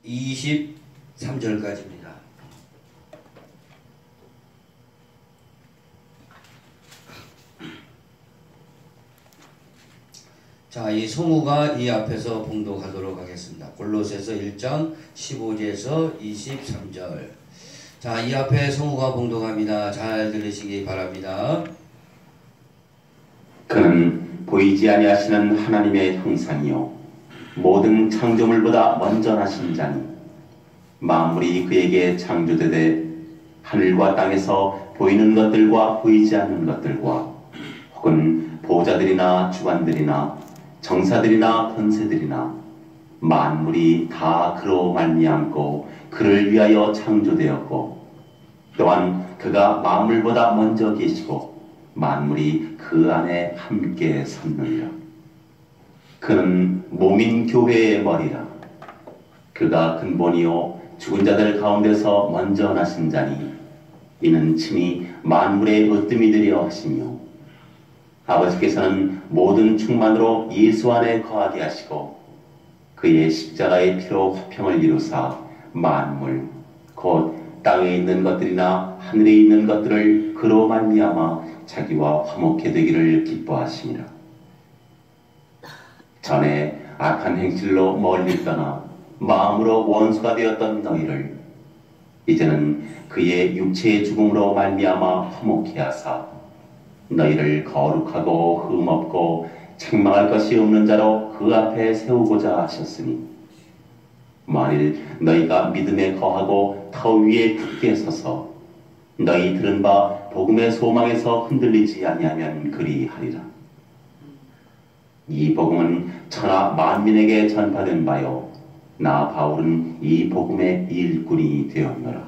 23절까지입니다. 자, 이 성우가 이 앞에서 봉독하도록 하겠습니다. 골로새서 1장 15절에서 23절. 자, 이 앞에 성우가 봉독합니다. 잘 들으시기 바랍니다. 그는 보이지 아니하시는 하나님의 형상이요 모든 창조물보다 먼저 나신 자니 만물이 그에게 창조되되 하늘과 땅에서 보이는 것들과 보이지 않는 것들과 혹은 보좌들이나 주관들이나 정사들이나 권세들이나 만물이 다 그로 말미암고 그를 위하여 창조되었고 또한 그가 만물보다 먼저 계시고 만물이 그 안에 함께 섰느니라. 그는 몸인 교회의 머리라. 그가 근본이요 죽은 자들 가운데서 먼저 나신 자니 이는 친히 만물의 으뜸이 되려 하시며 아버지께서는 모든 충만으로 예수 안에 거하게 하시고 그의 십자가의 피로 화평을 이루사 만물 곧 땅에 있는 것들이나 하늘에 있는 것들을 그로 말미암아 자기와 화목해 되기를 기뻐하시니라. 전에 악한 행실로 멀리 떠나 마음으로 원수가 되었던 너희를 이제는 그의 육체의 죽음으로 말미암아 화목해 하사 너희를 거룩하고 흠없고 책망할 것이 없는 자로 그 앞에 세우고자 하셨으니 만일 너희가 믿음에 거하고 터 위에 굳게 서서 너희 들은 바 복음의 소망에서 흔들리지 아니하면 그리하리라. 이 복음은 천하 만민에게 전파된 바요 나 바울은 이 복음의 일꾼이 되었노라.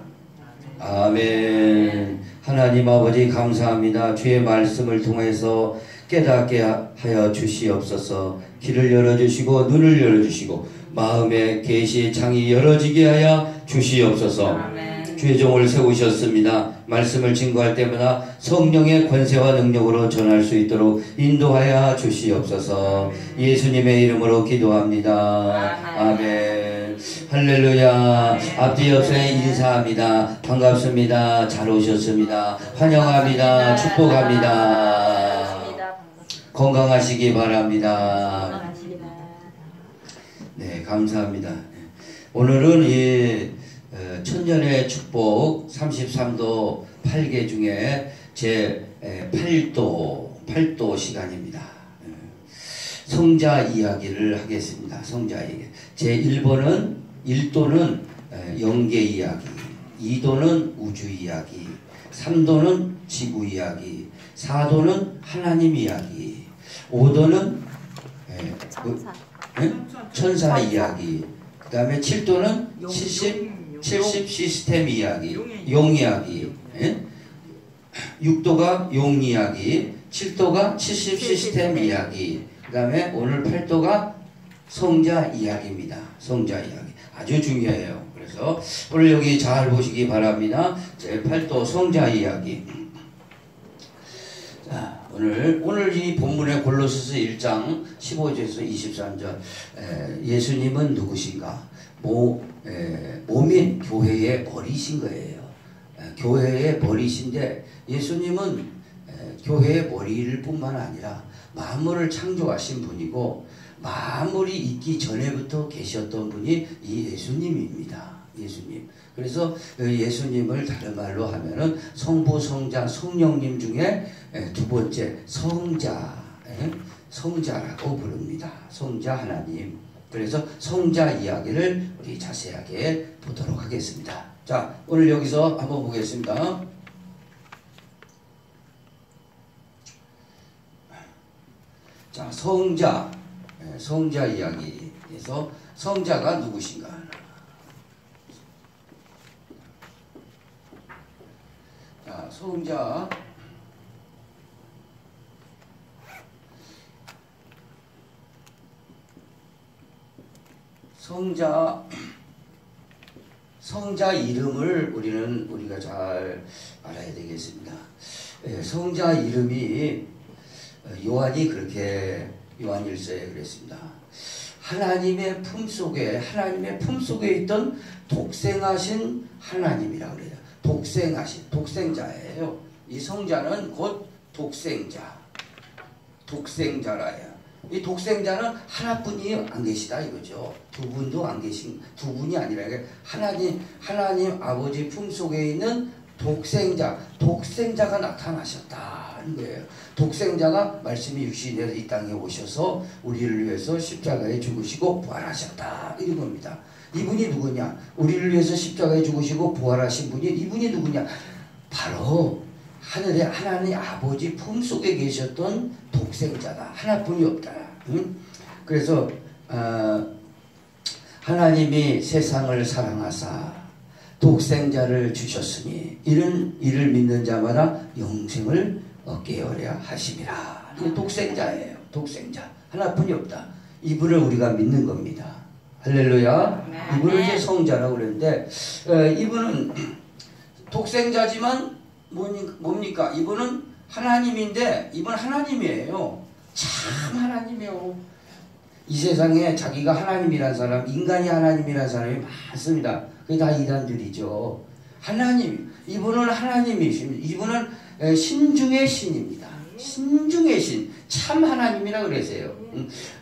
아멘. 하나님 아버지 감사합니다. 주의 말씀을 통해서 깨닫게 하여 주시옵소서. 길을 열어주시고 눈을 열어주시고 마음의 계시의 창이 열어지게 하여 주시옵소서. 아멘. 주의 종을 세우셨습니다. 말씀을 증거할 때마다 성령의 권세와 능력으로 전할 수 있도록 인도하여 주시옵소서. 예수님의 이름으로 기도합니다. 아멘. 할렐루야. 앞뒤 옆에 인사합니다. 반갑습니다. 잘 오셨습니다. 환영합니다. 축복합니다. 건강하시기 바랍니다. 네, 감사합니다. 오늘은 이 천년의 축복 33도 8개 중에 제 8도 시간입니다. 성자 이야기를 하겠습니다. 성자 이야기. 제 1도는 영계 이야기, 2도는 우주 이야기, 3도는 지구 이야기, 4도는 하나님 이야기, 5도는 천사 이야기, 그 다음에 7도는 70 시스템 이야기, 용 이야기, 6도가 용 이야기, 7도가 70 시스템 이야기, 그 다음에 오늘 8도가 성자 이야기입니다. 성자 이야기. 아주 중요해요. 그래서 오늘 여기 잘 보시기 바랍니다. 제 8도 성자 이야기. 자, 오늘 이 본문의 골로새서 1장 15절에서 23절. 예수님은 누구신가? 몸인 교회의 머리신 거예요. 교회의 머리신데 예수님은 교회의 머리를 뿐만 아니라 만물을 창조하신 분이고 만물이 있기 전에부터 계셨던 분이 이 예수님입니다. 예수님. 그래서 예수님을 다른 말로 하면은 성부, 성자, 성령님 중에 두 번째 성자라고 부릅니다. 성자 하나님. 그래서 성자 이야기를 우리 자세하게 보도록 하겠습니다. 자, 오늘 여기서 한번 보겠습니다. 자, 성자 이야기에서 성자가 누구신가? 자, 성자 이름을 우리가 잘 알아야 되겠습니다. 성자 이름이 요한이 그렇게 요한일서에 그랬습니다. 하나님의 품속에 있던 독생하신 하나님이라고 그래요. 독생자예요. 이 성자는 곧 독생자라야. 이 독생자는 하나뿐이 안 계시다 이거죠. 두 분이 아니라 하나님 아버지 품속에 있는 독생자가 나타나셨다는 거예요. 독생자가 말씀이 육신이 되어 이 땅에 오셔서 우리를 위해서 십자가에 죽으시고 부활하셨다 이런 겁니다. 이분이 누구냐? 우리를 위해서 십자가에 죽으시고 부활하신 분이 이분이 누구냐? 바로 하늘에 하나님 아버지 품속에 계셨던 독생자다. 하나뿐이 없다. 응? 그래서 하나님이 세상을 사랑하사 독생자를 주셨으니 이를 믿는 자마다 영생을 얻게 하려 하심이라. 이게 독생자예요. 독생자. 하나뿐이 없다. 이분을 우리가 믿는 겁니다. 할렐루야. 이분을 이제 성자라고 그러는데 이분은 독생자지만 뭡니까? 이분은 하나님인데 이분 하나님이에요. 참 하나님이에요. 이 세상에 자기가 하나님이란 사람, 인간이 하나님이란 사람이 많습니다. 그게 다 이단들이죠. 이분은 하나님이십니다. 이분은 신중의 신입니다. 신중의 신, 참 하나님이라 그러세요.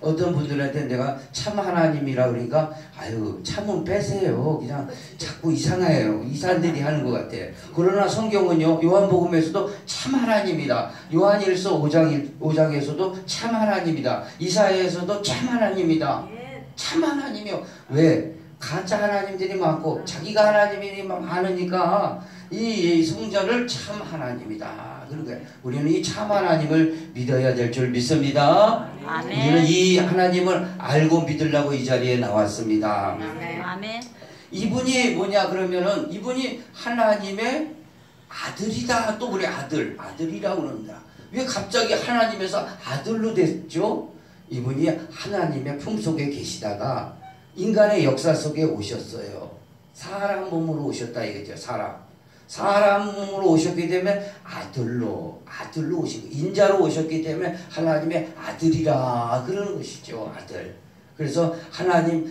어떤 분들한테 내가 참 하나님이라 그러니까 아유 참은 빼세요. 그냥 자꾸 이상해요. 이산들이 하는 것 같아요. 그러나 성경은요, 요한복음에서도 참 하나님이다. 요한일서 5장에서도 참 하나님이다. 이사야에서도 참 하나님이다. 참 하나님이요. 왜? 가짜 하나님들이 많고 자기가 하나님이 많으니까 이 성자를 참 하나님이다. 그러니까 우리는 이 참 하나님을 믿어야 될 줄 믿습니다. 아멘. 우리는 이 하나님을 알고 믿으려고 이 자리에 나왔습니다. 아멘. 이분이 뭐냐 그러면은 이분이 하나님의 아들이다. 또 그래 아들이라고 그런다. 왜 갑자기 하나님에서 아들로 됐죠? 이분이 하나님의 품속에 계시다가 인간의 역사 속에 오셨어요. 사람 몸으로 오셨다 이거죠. 사람 몸으로 오셨기 때문에 아들로 오신 거예요. 인자로 오셨기 때문에 하나님의 아들이라 그러는 것이죠. 아들. 그래서 하나님의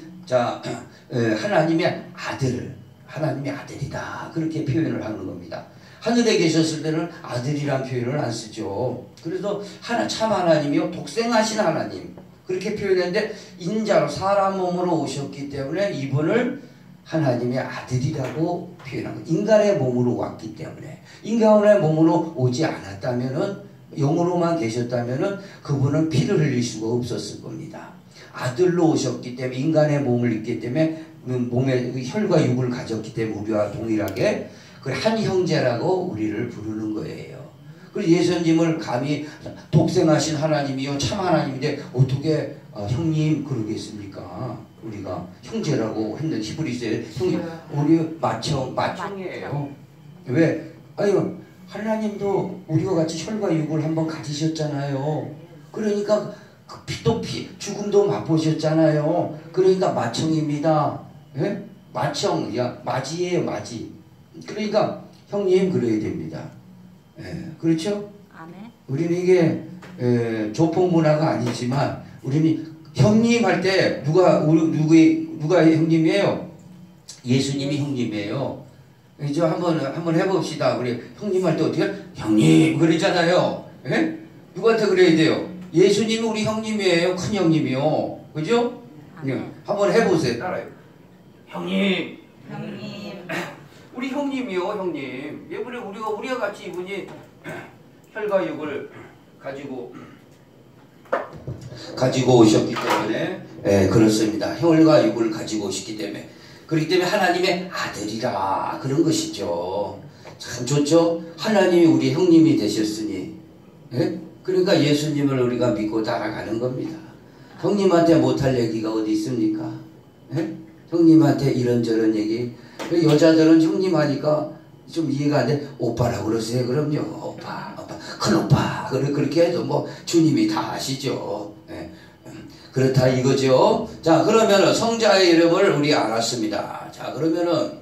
아들이다 그렇게 표현을 하는 겁니다. 하늘에 계셨을 때는 아들이란 표현을 안 쓰죠. 그래서 참 하나님이요 독생하신 하나님 그렇게 표현했는데 인자로 사람 몸으로 오셨기 때문에 이분을 하나님의 아들이라고 표현한 거예요. 인간의 몸으로 왔기 때문에. 인간의 몸으로 오지 않았다면은 영으로만 계셨다면은 그분은 피를 흘릴 수가 없었을 겁니다. 아들로 오셨기 때문에 인간의 몸을 입기 때문에 몸에 혈과 육을 가졌기 때문에 우리와 동일하게 한 형제라고 우리를 부르는 거예요. 그래서 예수님을 감히 독생하신 하나님이요 참 하나님인데 어떻게 형님 그러겠습니까? 우리가 형제라고 했는데 히브리서에 형제 우리 마청이에요. 왜? 아유 하나님도 우리와 같이 혈과 육을 한번 가지셨잖아요. 그러니까 피도 죽음도 맛보셨잖아요. 그러니까 마청입니다. 예? 마지예요 마지. 그러니까 형님 그래야 됩니다. 예, 그렇죠? 아멘. 우리는 이게 조폭 문화가 아니지만 우리는 형님 할 때 누가 형님이에요? 예수님이 형님이에요. 이제 한번 해봅시다. 우리 형님 할 때 어떻게? 형님 그러잖아요. 예? 누구한테 그래야 돼요? 예수님이 우리 형님이에요. 큰 형님이요. 그죠? 한번 해보세요. 따라요. 형님. 우리 형님이요, 형님. 이번에 우리가 같이 이분이 혈과 육을 가지고 오셨기 때문에, 그렇습니다. 혈과 육을 가지고 오셨기 때문에, 그렇기 때문에 하나님의 아들이라 그런 것이죠. 참 좋죠? 하나님이 우리 형님이 되셨으니, 그러니까 예수님을 우리가 믿고 따라가는 겁니다. 형님한테 못할 얘기가 어디 있습니까? 형님한테 이런저런 얘기. 여자들은 형님 하니까 좀 이해가 안 돼. 오빠라고 그러세요. 그럼요. 오빠, 큰오빠. 그렇게 해도 뭐 주님이 다 아시죠. 그렇다 이거죠. 자, 그러면은 성자의 이름을 우리 알았습니다. 자, 그러면은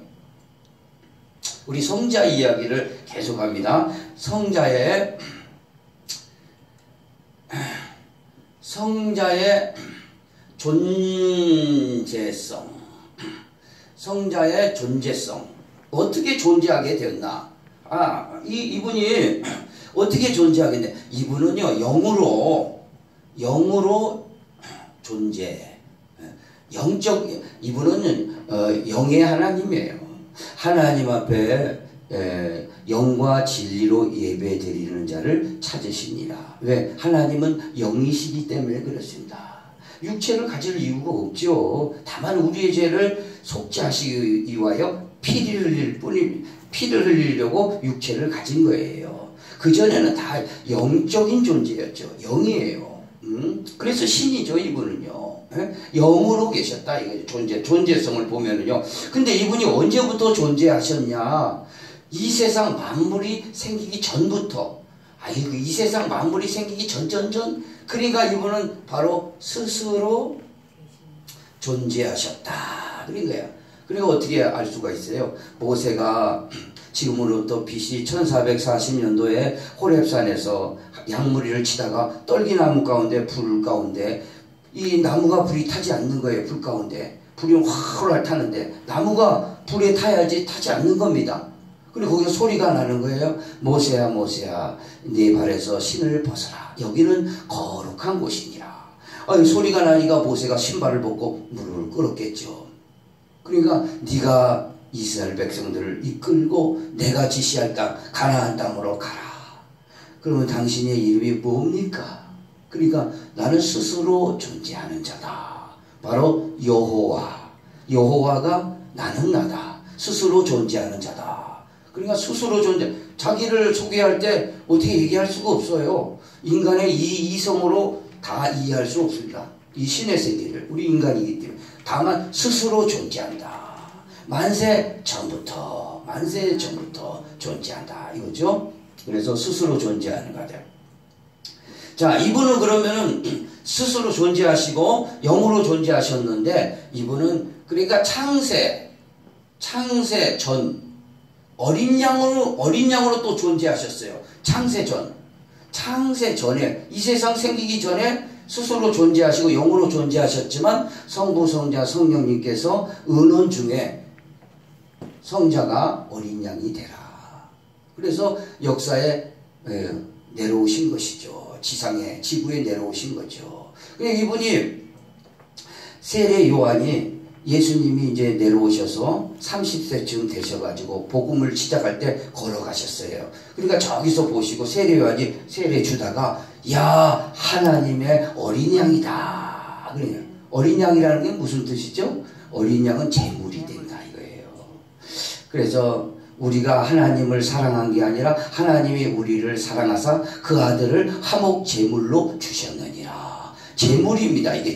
우리 성자 이야기를 계속합니다. 성자의 존재성. 성자의 존재성. 어떻게 존재하게 되었나? 이분이 어떻게 존재하겠냐? 이분은요, 영으로 존재. 이분은 영의 하나님이에요. 하나님 앞에 영과 진리로 예배 드리는 자를 찾으시니라. 왜? 하나님은 영이시기 때문에 그렇습니다. 육체를 가질 이유가 없죠. 다만 우리의 죄를 속죄하시기 위하여 피를 흘리려고 육체를 가진 거예요. 그전에는 다 영적인 존재였죠. 영이에요. 그래서 신이죠, 이분은요. 영으로 계셨다. 존재성을 보면은요. 근데 이분이 언제부터 존재하셨냐? 이 세상 만물이 생기기 전부터. 이 세상 만물이 생기기 전. 그러니까 이분은 바로 스스로 존재하셨다. 그런 거예요. 그리고 어떻게 알 수가 있어요? 모세가 지금으로부터 BC 1440년도에 호렙산에서 양무리를 치다가 떨기나무 가운데, 불 가운데, 이 나무가 불이 타지 않는 거예요. 불 가운데. 불이 활활 타는데 나무가 불에 타야지 타지 않는 겁니다. 그리고 거기서 소리가 나는 거예요. 모세야, 모세야, 네 발에서 신을 벗어라. 여기는 거룩한 곳이니라. 소리가 나니까 모세가 신발을 벗고 물을 끌었겠죠. 그러니까 네가 이스라엘 백성들을 이끌고 내가 지시할 땅, 가나안 땅으로 가라. 그러면 당신의 이름이 뭡니까? 그러니까 나는 스스로 존재하는 자다. 바로 여호와. 여호와가 나는 나다. 스스로 존재하는 자다. 그러니까 스스로 자기를 소개할 때 어떻게 얘기할 수가 없어요. 인간의 이성으로 다 이해할 수 없습니다. 이 신의 세계를. 우리 인간이기 때문에. 다만 스스로 존재한다. 만세 전부터 존재한다. 이거죠. 그래서 스스로 창조하는 거죠. 자, 이분은 그러면은 스스로 존재하시고 영으로 존재하셨는데, 이분은 그러니까 창세 전 어린 양으로 또 존재하셨어요. 창세 전에, 이 세상 생기기 전에 스스로 존재하시고 영으로 존재하셨지만, 성부, 성자, 성령님께서 은원 중에 성자가 어린 양이 되라. 그래서 역사에 내려오신 것이죠. 지구에 내려오신 거죠. 이분이 세례 요한이 예수님이 이제 내려오셔서 30세쯤 되셔가지고 복음을 시작할 때 걸어가셨어요. 그러니까 저기서 보시고 세례 요한이 세례 주다가, 야, 하나님의 어린 양이다. 그래요. 어린 양이라는 게 무슨 뜻이죠? 어린 양은 제물이 된다 이거예요. 그래서 우리가 하나님을 사랑한 게 아니라 하나님이 우리를 사랑하사 그 아들을 화목 제물로 주셨느니라. 제물입니다. 이게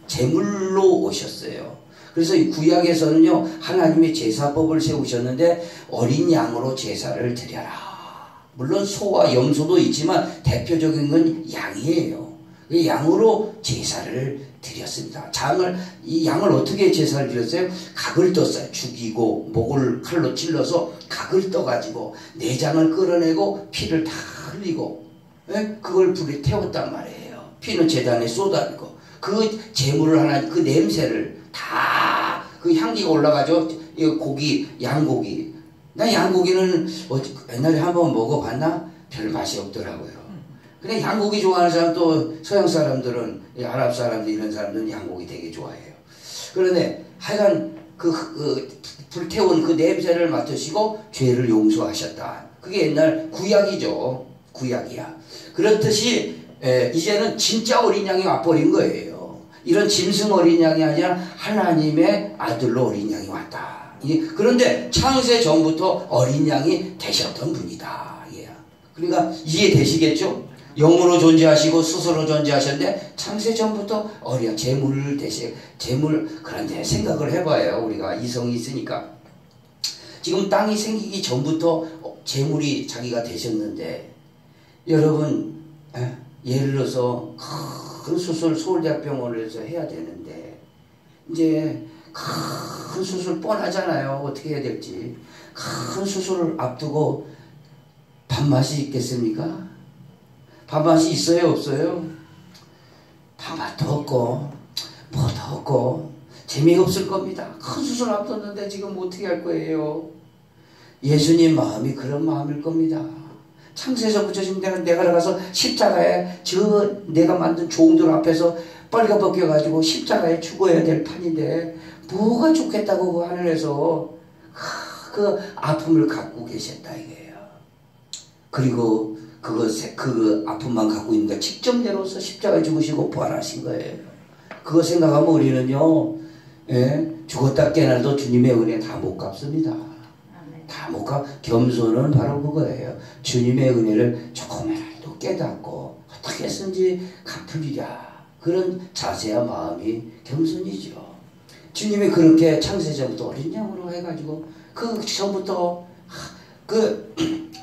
제물로 오셨어요. 그래서 이 구약에서는요, 하나님이 제사법을 세우셨는데 어린 양으로 제사를 드려라. 물론 소와 염소도 있지만 대표적인 건 양이에요. 양으로 제사를 드렸습니다. 이 양을 어떻게 제사를 드렸어요? 각을 떴어요. 죽이고 목을 칼로 찔러서 각을 떠가지고 내장을 끌어내고 피를 다 흘리고, 그걸 불에 태웠단 말이에요. 피는 제단에 쏟아지고 그 제물을 그 냄새를 다, 그 향기가 올라가죠. 양고기. 나 양고기는 옛날에 한번 먹어봤나? 별 맛이 없더라고요. 근데 양고기 좋아하는 사람, 또 서양 사람들은, 아랍 사람들, 이런 사람들은 양고기 되게 좋아해요. 그런데 하여간 불태운 그 냄새를 맡으시고 죄를 용서하셨다. 그게 옛날 구약이죠. 구약이야. 그렇듯이 이제는 진짜 어린 양이 와버린 거예요. 이런 짐승 어린 양이 아니라 하나님의 아들로 어린 양이 왔다. 그런데 창세 전부터 어린 양이 되셨던 분이다. 그러니까 이해되시겠죠? 영으로 존재하시고 스스로 존재하셨는데 창세 전부터 어린 제물. 그런데 생각을 해봐요. 우리가 이성이 있으니까. 지금 땅이 생기기 전부터 제물이 자기가 되셨는데, 여러분, 예를 들어서 큰 수술 서울대학병원에서 해야 되는데, 이제 큰 수술 뻔하잖아요. 어떻게 해야 될지. 큰 수술을 앞두고 밥맛이 있겠습니까? 밥맛이 있어요, 없어요? 밥맛도 없고 뭐도 없고 재미없을 겁니다. 큰 수술 앞뒀는데 지금 어떻게 할 거예요? 예수님 마음이 그런 마음일 겁니다. 창세전부터 지금 내가 나가서 십자가에 저 내가 만든 종들 앞에서 빨가벗겨가지고 십자가에 죽어야 될 판인데 뭐가 좋겠다고 그 하늘에서 그 아픔을 갖고 계셨다 이거예요. 그리고 그 아픔만 갖고 있는 거 직접 내려서 십자가에 죽으시고 부활하신 거예요. 그거 생각하면 우리는요, 예, 죽었다 깨어나도 주님의 은혜 다 못 갚습니다. 다 못 갚. 겸손은 바로 그거예요. 주님의 은혜를 조금이라도 깨닫고 어떻게 해서든지 갚으리라. 그런 자세와 마음이 겸손이죠. 주님이 그렇게 창세전부터 어린 양으로 해가지고 그 전부터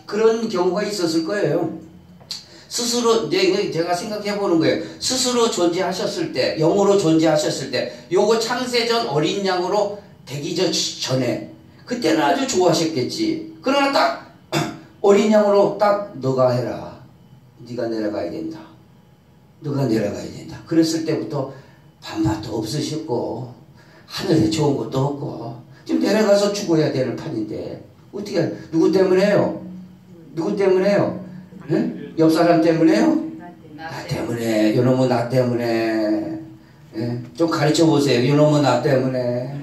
그런 경우가 있었을 거예요. 스스로 제가 생각해 보는 거예요. 스스로 존재하셨을 때, 영으로 존재하셨을 때, 요거 창세전 어린 양으로 되기 전에 그때는 아주 좋아하셨겠지. 그러나 딱 어린 양으로 딱 너가 해라. 네가 내려가야 된다. 너가 내려가야 된다. 그랬을 때부터 밥맛도 없으셨고 하늘에 좋은 것도 없고 지금 내려가서 죽어야 되는 판인데 어떻게 누구 때문에요? 누구 때문에요? 네? 옆 사람 때문에요? 나 때문에. 요놈은 나 때문에. 네? 좀 가르쳐 보세요. 요놈은 나 때문에.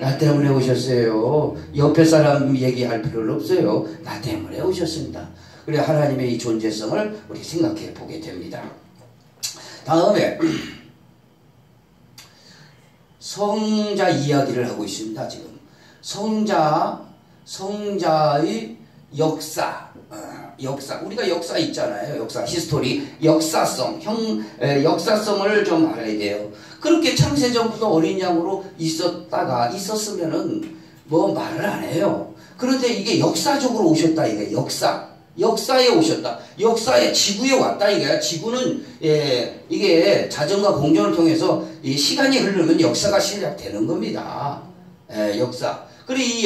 나 때문에 오셨어요. 옆에 사람 얘기할 필요는 없어요. 나 때문에 오셨습니다. 그래 하나님의 이 존재성을 우리 생각해 보게 됩니다. 다음에 성자 이야기를 하고 있습니다. 지금 성자의 역사, 우리가 역사 있잖아요. 역사, 히스토리, 역사성, 역사성을 좀 알아야 돼요. 그렇게 창세전부터 어린 양으로 있었으면은 뭐 말을 안 해요. 그런데 이게 역사적으로 오셨다 이게 역사에 오셨다. 역사에 지구에 왔다 이거야. 지구는 이게 자전과 공전을 통해서 이 시간이 흐르면 역사가 시작되는 겁니다. 역사. 그리고 이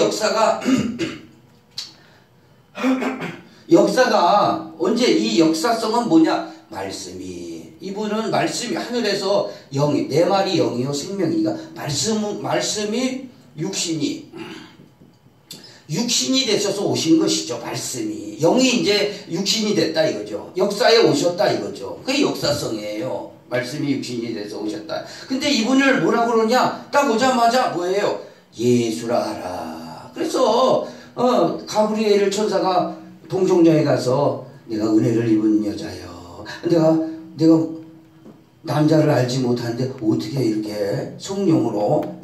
역사가 언제 이 역사성은 뭐냐? 이분은 말씀이 하늘에서 영이 내 말이 영이요 생명이가 말씀이 육신이 되셔서 오신 것이죠. 말씀이 영이 이제 육신이 됐다 이거죠. 역사에 오셨다 이거죠. 그게 역사성이에요. 말씀이 육신이 돼서 오셨다. 근데 이분을 뭐라고 그러냐? 딱 오자마자 뭐예요? 예수라 하라. 그래서 가브리엘 천사가 동정녀에 가서 내가 은혜를 입은 여자요. 내가 남자를 알지 못하는데 어떻게 이렇게 성령으로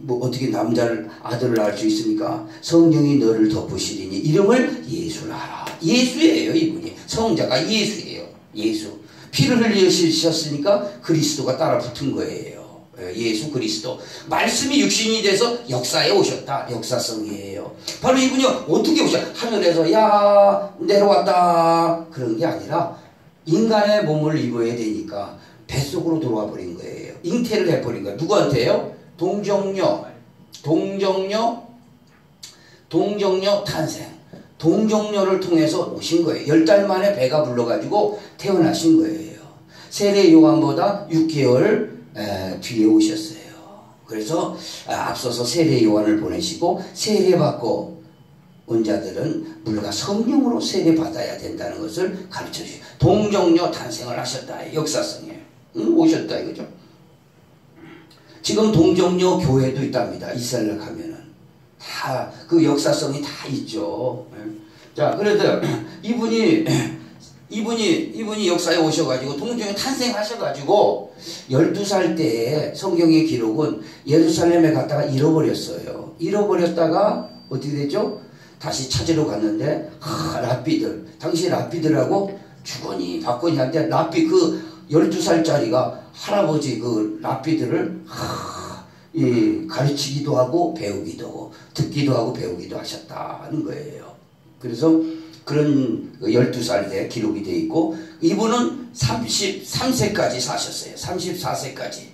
뭐 어떻게 아들을 알 수 있습니까? 성령이 너를 덮으시리니 이름을 예수라 하라. 예수예요. 이분이 성자가 예수예요. 예수. 피를 흘리셨으니까 그리스도가 따라 붙은 거예요. 예수 그리스도. 말씀이 육신이 돼서 역사에 오셨다. 역사성이에요. 바로 이분이 어떻게 오셨다? 하늘에서 야 내려왔다. 그런 게 아니라 인간의 몸을 입어야 되니까 뱃속으로 들어와 버린 거예요. 잉태를 해버린 거예요. 누구한테요? 동정녀 탄생. 동정녀를 통해서 오신 거예요. 10달 만에 배가 불러가지고 태어나신 거예요. 세례 요한보다 6개월 뒤에 오셨어요. 그래서 앞서서 세례 요한을 보내시고 세례받고 온 자들은 물과 성령으로 세례받아야 된다는 것을 가르쳐 주시고 동정녀 탄생을 하셨다. 역사성이에요. 오셨다 이거죠. 지금 동정녀 교회도 있답니다. 이스라엘 가면은 다 그 역사성이 다 있죠. 자, 그래도 이분이 역사에 오셔가지고 동정녀 탄생하셔가지고 12살 때에 성경의 기록은 예루살렘에 갔다가 잃어버렸어요. 잃어버렸다가 어떻게 됐죠? 다시 찾으러 갔는데 랍비들, 당시 랍비들하고 주거니 받거니 한데 랍비 그 12살짜리가 할아버지 그 랍비들을 가르치기도 하고 배우기도 하고 듣기도 하고 배우기도 하셨다는 거예요. 그래서 그런 12살 때 기록이 되어 있고 이분은 33세까지 사셨어요. 34세까지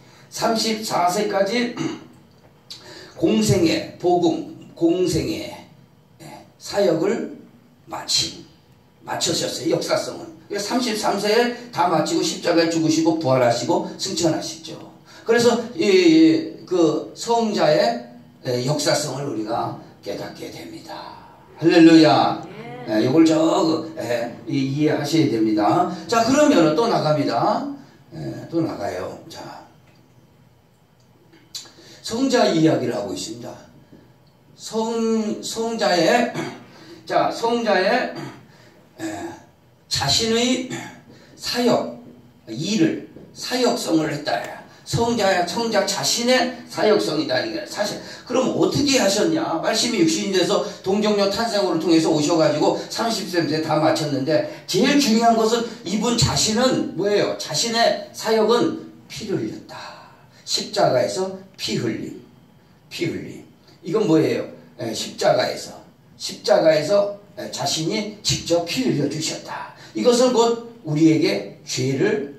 공생의 사역을 마치셨어요. 역사성은. 33세에 다 마치고 십자가에 죽으시고 부활하시고 승천하시죠. 그래서 그 성자의 역사성을 우리가 깨닫게 됩니다. 할렐루야. 이걸 이해하셔야 됩니다. 자, 그러면 또 나갑니다. 또 나가요. 자, 성자 이야기를 하고 있습니다. 성자의 자신의 사역, 일을, 사역성을 했다. 성자 자신의 사역성이다. 사실. 그럼 어떻게 하셨냐? 말씀이 육신이 돼서 동정녀 탄생으로 통해서 오셔가지고 30세 다 마쳤는데, 제일 중요한 것은 이분 자신은 뭐예요? 자신의 사역은 피를 흘렸다. 십자가에서 피 흘림. 이건 뭐예요? 십자가에서 자신이 직접 피 흘려 주셨다. 이것은 곧 우리에게 죄를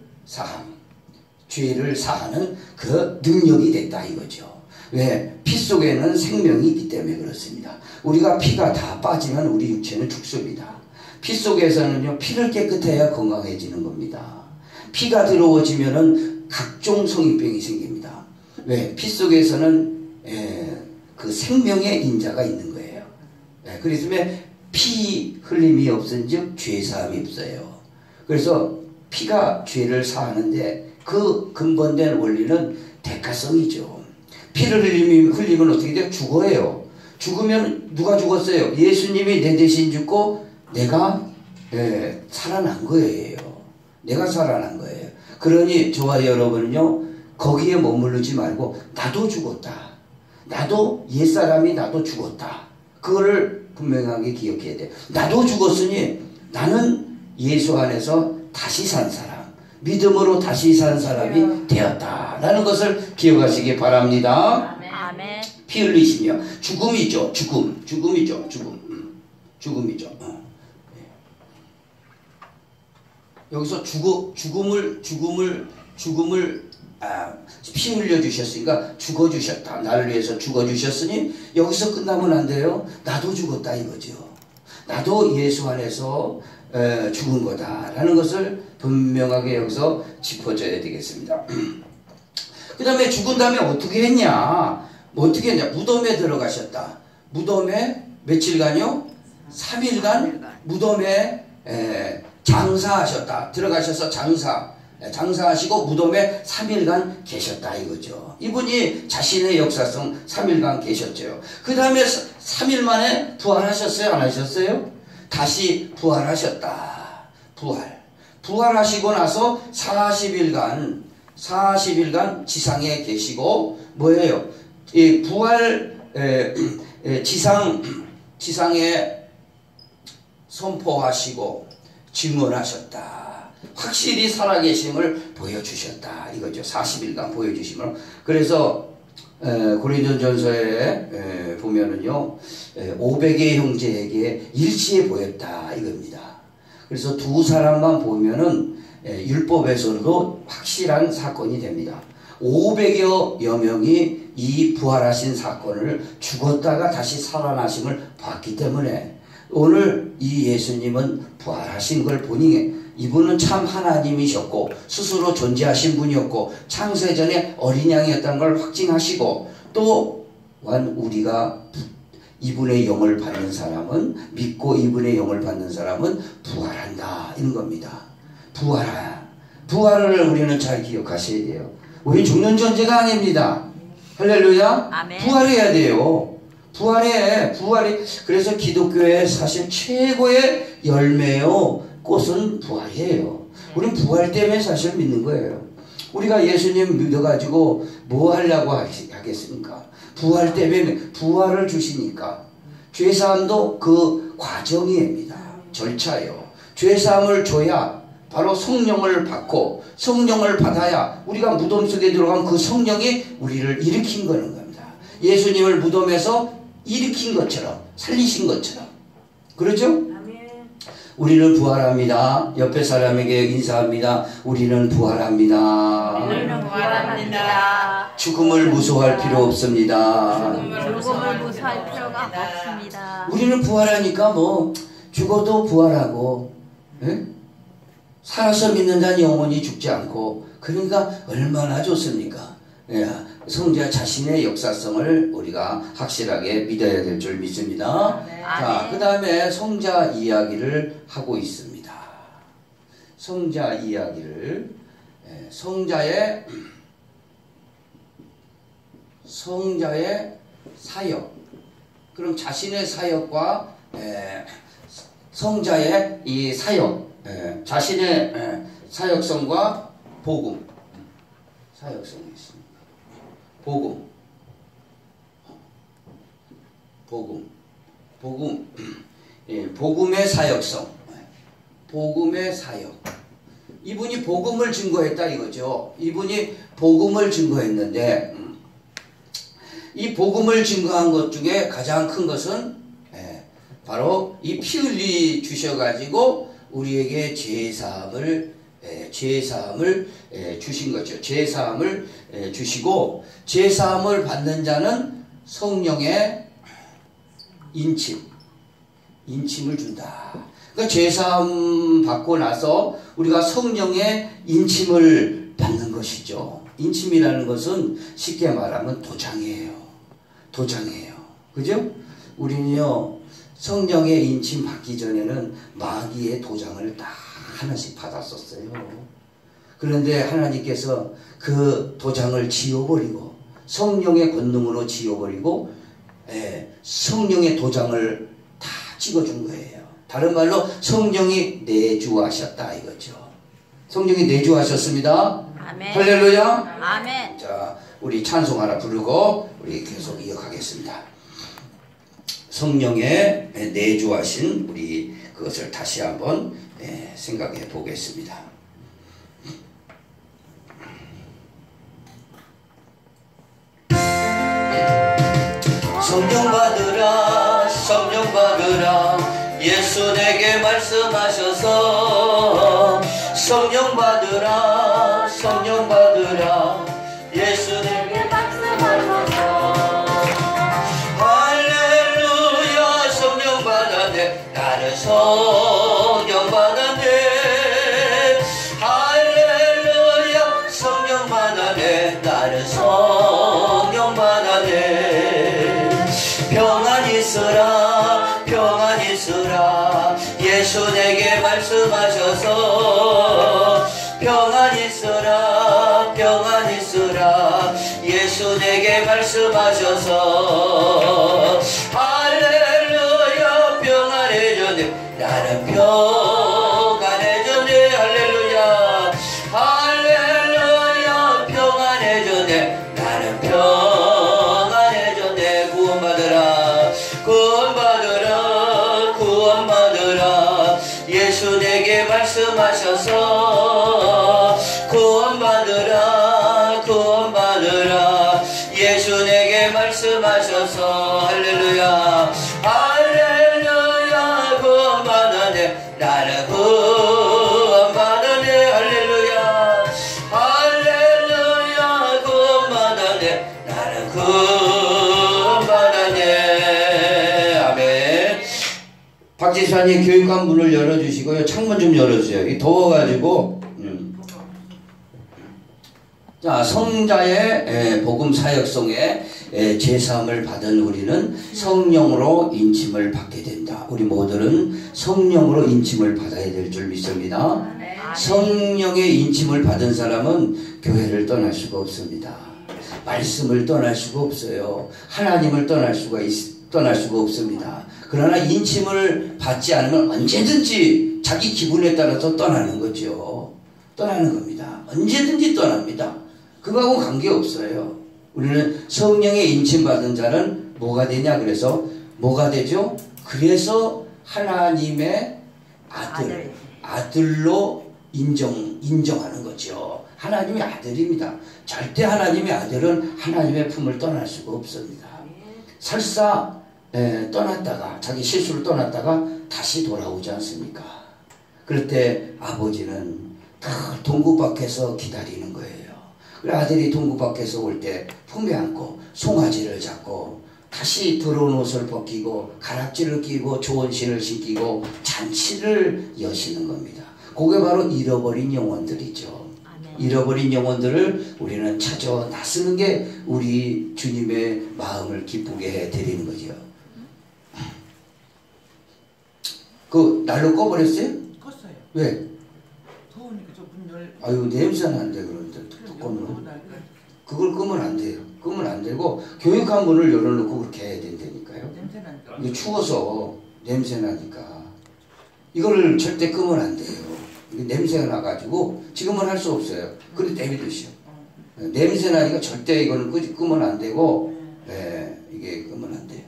사하는 그 능력이 됐다 이거죠. 왜? 피 속에는 생명이 있기 때문에 그렇습니다. 우리가 피가 다 빠지면 우리 육체는 죽습니다. 피 속에서는요, 피를 깨끗해야 건강해지는 겁니다. 피가 더러워지면은 각종 성인병이 생깁니다. 왜? 피 속에서는 그 생명의 인자가 있는 거예요. 그래서 피 흘림이 없은즉 죄 사함이 없어요. 그래서 피가 죄를 사하는데 그 근본된 원리는 대가성이죠. 피를 흘리면 어떻게 돼요? 죽어요. 죽으면 누가 죽었어요? 예수님이 내 대신 죽고 내가 살아난 거예요. 내가 살아난 거예요. 그러니 저와 여러분은요, 거기에 머무르지 말고 나도 죽었다. 나도 옛사람이 나도 죽었다. 그거를 분명하게 기억해야 돼요. 나도 죽었으니 나는 예수 안에서 다시 산 사람, 믿음으로 다시 산 사람이 되었다라는 것을 기억하시기 바랍니다. 아멘. 피 흘리시며 죽음이죠. 죽음이죠. 여기서 죽음을 피 흘려 주셨으니까 죽어 주셨다. 나를 위해서 죽어 주셨으니 여기서 끝나면 안 돼요. 나도 죽었다 이거죠. 나도 예수 안에서 죽은 거다라는 것을 분명하게 여기서 짚어줘야 되겠습니다. 그 다음에 죽은 다음에 어떻게 했냐? 무덤에 들어가셨다. 무덤에 며칠간요? 3일간 무덤에 장사하셨다. 들어가셔서 장사하시고 무덤에 3일간 계셨다 이거죠. 이분이 자신의 역사성 3일간 계셨죠. 그 다음에 3일 만에 부활하셨어요? 안 하셨어요? 다시 부활하셨다. 부활하시고 나서 40일간 지상에 계시고 뭐예요? 이 지상에 선포하시고 증언하셨다. 확실히 살아계심을 보여주셨다 이거죠. 40일간 보여주심을. 그래서 고린도전서에 보면은요, 500의 형제에게 일치해 보였다 이겁니다. 그래서 두 사람만 보면은 율법에서도 확실한 사건이 됩니다. 500여 명이 이 부활하신 사건을 죽었다가 다시 살아나심을 봤기 때문에 오늘 이 예수님은 부활하신 걸 보니 이분은 참 하나님이셨고 스스로 존재하신 분이었고 창세전에 어린 양이었다는 걸 확증하시고, 또한 우리가 이분의 영을 받는 사람은, 믿고 이분의 영을 받는 사람은 부활한다 이런 겁니다. 부활을 우리는 잘 기억하셔야 돼요. 우리 죽는 존재가 아닙니다. 할렐루야. 아멘. 부활해야 돼요. 부활이. 그래서 기독교의 사실 최고의 열매요 꽃은 부활이에요. 우리는 부활 때문에 사실 믿는 거예요. 우리가 예수님 믿어가지고 뭐 하려고 하겠습니까? 부활 때문에, 부활을 주시니까. 죄사함도 그 과정입니다. 절차예요. 죄사함을 줘야 바로 성령을 받고, 성령을 받아야 우리가 무덤 속에 들어가면 그 성령이 우리를 일으킨 거는 겁니다. 예수님을 무덤에서 일으킨 것처럼, 살리신 것처럼. 그렇죠? 우리는 부활합니다. 옆에 사람에게 인사합니다. 우리는 부활합니다. 죽음을 무서워할 필요 없습니다. 죽음을 무서워할 필요가 없습니다. 우리는 부활하니까 뭐 죽어도 부활하고, 살아서 믿는 자는 영원히 죽지 않고, 그러니까 얼마나 좋습니까? 성자 자신의 역사성을 우리가 확실하게 믿어야 될 줄 믿습니다. 자, 그 다음에 성자 이야기를 하고 있습니다. 성자 이야기를, 성자의 사역. 그럼 자신의 사역과 성자의 이 사역, 자신의 사역성과 복음, 사역성이 있습니다. 복음의 사역성, 복음의 사역. 이분이 복음을 증거했다 이거죠. 이분이 복음을 증거했는데, 이 복음을 증거한 것 중에 가장 큰 것은 바로 이 피 흘리 주셔가지고 우리에게 죄사함을 주신 거죠. 죄사함을 주시고, 죄사함을 받는 자는 성령의 인침을 준다. 그러니까 죄사함 받고 나서 우리가 성령의 인침을 받는 것이죠. 인침이라는 것은 쉽게 말하면 도장이에요. 그죠? 우리는요, 성령의 인침 받기 전에는 마귀의 도장을 다 하나씩 받았었어요. 그런데 하나님께서 그 도장을 지워버리고, 성령의 권능으로 지워버리고, 성령의 도장을 다 찍어준 거예요. 다른 말로 성령이 내주하셨다 이거죠. 성령이 내주하셨습니다. 아멘. 할렐루야. 아멘. 자, 우리 찬송 하나 부르고 우리 계속 이어가겠습니다. 성령의 내주하신 우리 그것을 다시 한번 생각해 보겠습니다. 성령 받으라, 성령 받으라, 예수 내게 말씀하셔서. 성령 받으라, 성령 받으라, 예수 내게 말씀하셔서. 할렐루야, 성령 받았네, 나는 성령 받았네. 할렐루야, 성령 받았네, 나는 성령 받았네. 평안 있으라, 평안 있으라, 예수 내게 말씀하셔서. 평안 있으라, 평안 있으라, 예수 내게 말씀하셔서. 할렐루야, 평안해졌네, 나는 평안해졌네. 할렐루야, 할렐루야, 평안해졌네, 나는 평안해졌네. 구원받으라, 구원받으라, 구원받으라, 예수 내게 말씀하셔서. 구원받으라, 구원받으라, 예수 내게 말씀하셔서. 할렐루야, 할렐루야, 구원받았네, 나는 구원받았네. 할렐루야, 할렐루야, 구원받았네, 나는 구원받았네. 아멘. 박지사님 교육관 문을 열어주시고요. 창문 좀 열어주세요. 이 더워가지고. 자, 성자의 복음 사역성에 제사함을 받은 우리는 성령으로 인침을 받게 된다. 우리 모두는 성령으로 인침을 받아야 될 줄 믿습니다. 성령의 인침을 받은 사람은 교회를 떠날 수가 없습니다. 말씀을 떠날 수가 없어요. 하나님을 떠날 수가 없습니다. 그러나 인침을 받지 않으면 언제든지 자기 기분에 따라서 떠나는 거죠. 떠나는 겁니다. 언제든지 떠납니다. 그거하고 관계없어요. 우리는 성령의 인침 받은 자는 뭐가 되냐? 그래서 뭐가 되죠? 그래서 하나님의 아들로 인정하는 거죠. 하나님의 아들입니다. 절대 하나님의 아들은 하나님의 품을 떠날 수가 없습니다. 설사 떠났다가, 자기 실수를 떠났다가 다시 돌아오지 않습니까? 그럴 때 아버지는 다 동굴 밖에서 기다리는 거예요. 아들이 동굴 밖에서 올 때 품에 안고 송아지를 잡고 다시 더러운 옷을 벗기고 가락지를 끼고 좋은 신을 신기고 잔치를 여시는 겁니다. 그게 바로 잃어버린 영혼들이죠. 잃어버린 영혼들을 우리는 찾아 나서는 게 우리 주님의 마음을 기쁘게 해드리는 거죠. 그 난로 꺼버렸어요? 껐어요. 왜? 더우니까 저문 열. 아유 냄새 난대 그런데 툭툭 꺼면 그걸 끄면 안 돼요. 끄면 안 되고 교육한 문을 열어놓고 그렇게 해야 된다니까요. 냄새 나니까. 이거 추워서 냄새 나니까 이거를 절대 끄면 안 돼요. 이게 냄새가 나가지고 지금은 할 수 없어요. 그래 내비두시오. 냄새 나니까 절대 이거는 끄면 안 되고, 이게 끄면 안 돼요.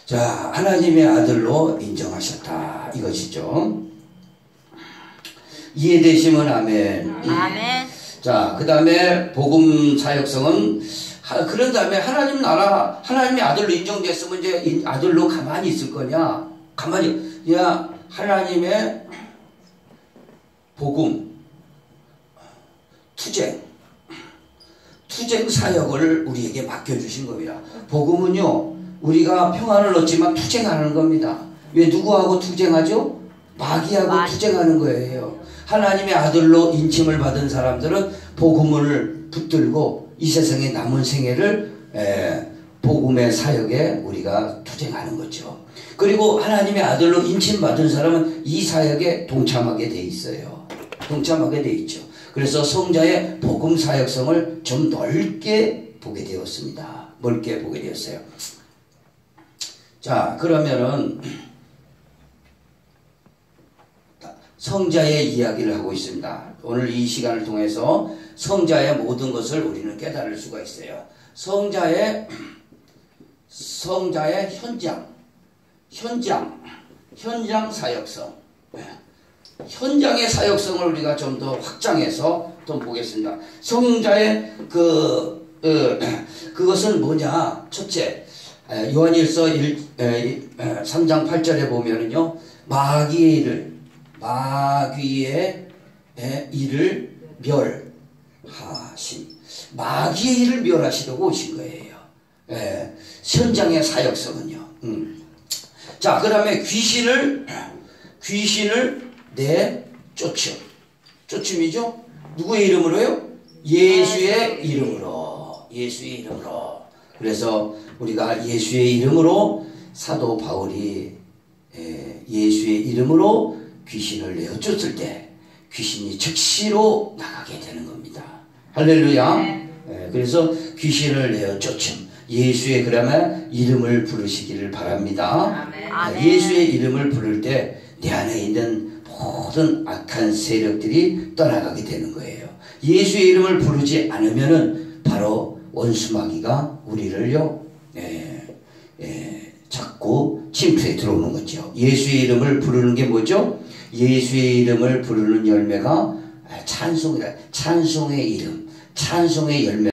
자, 하나님의 아들로 인정하셨다 이것이죠. 이해되시면 아멘. 아멘. 자, 그 다음에 복음 사역성은 그런 다음에 하나님 나라 하나님의 아들로 인정됐으면 이제 아들로 가만히 있을 거냐? 가만히 야 하나님의 복음 투쟁 사역을 우리에게 맡겨주신 겁니다. 복음은요 우리가 평안을 얻지만 투쟁하는 겁니다. 왜 누구하고 투쟁하죠? 마귀하고 투쟁하는 거예요. 하나님의 아들로 인침을 받은 사람들은 복음을 붙들고 이 세상의 남은 생애를 복음의 사역에 우리가 투쟁하는 거죠. 그리고 하나님의 아들로 인침받은 사람은 이 사역에 동참하게 돼 있어요. 동참하게 돼 있죠. 그래서 성자의 복음 사역성을 좀 넓게 보게 되었습니다. 넓게 보게 되었어요. 자, 그러면은 성자의 이야기를 하고 있습니다. 오늘 이 시간을 통해서 성자의 모든 것을 우리는 깨달을 수가 있어요. 성자의 현장 사역성. 현장의 사역성을 우리가 좀 더 확장해서 좀 보겠습니다. 성자의 그것은 뭐냐? 첫째, 요한일서 3장 8절에 보면은요, 마귀의 일을 멸하신, 마귀의 일을 멸하시려고 오신 거예요. 현장의 사역성은요. 자, 그 다음에 귀신을 쫓음이죠. 누구의 이름으로요? 예수의 이름으로. 그래서 우리가 예수의 이름으로 사도 바울이 예수의 이름으로 귀신을 내어쫓을 때 귀신이 즉시로 나가게 되는 겁니다. 할렐루야. 그래서 귀신을 내어쫓음. 예수의 그러면 이름을 부르시기를 바랍니다. 예수의 이름을 부를 때 내 안에 있는 모든 악한 세력들이 떠나가게 되는 거예요. 예수의 이름을 부르지 않으면은 바로 원수마귀가 우리를요 자꾸 침투에 들어오는 거죠. 예수의 이름을 부르는 게 뭐죠? 예수의 이름을 부르는 열매가 찬송이다. 찬송의 이름, 찬송의 열매.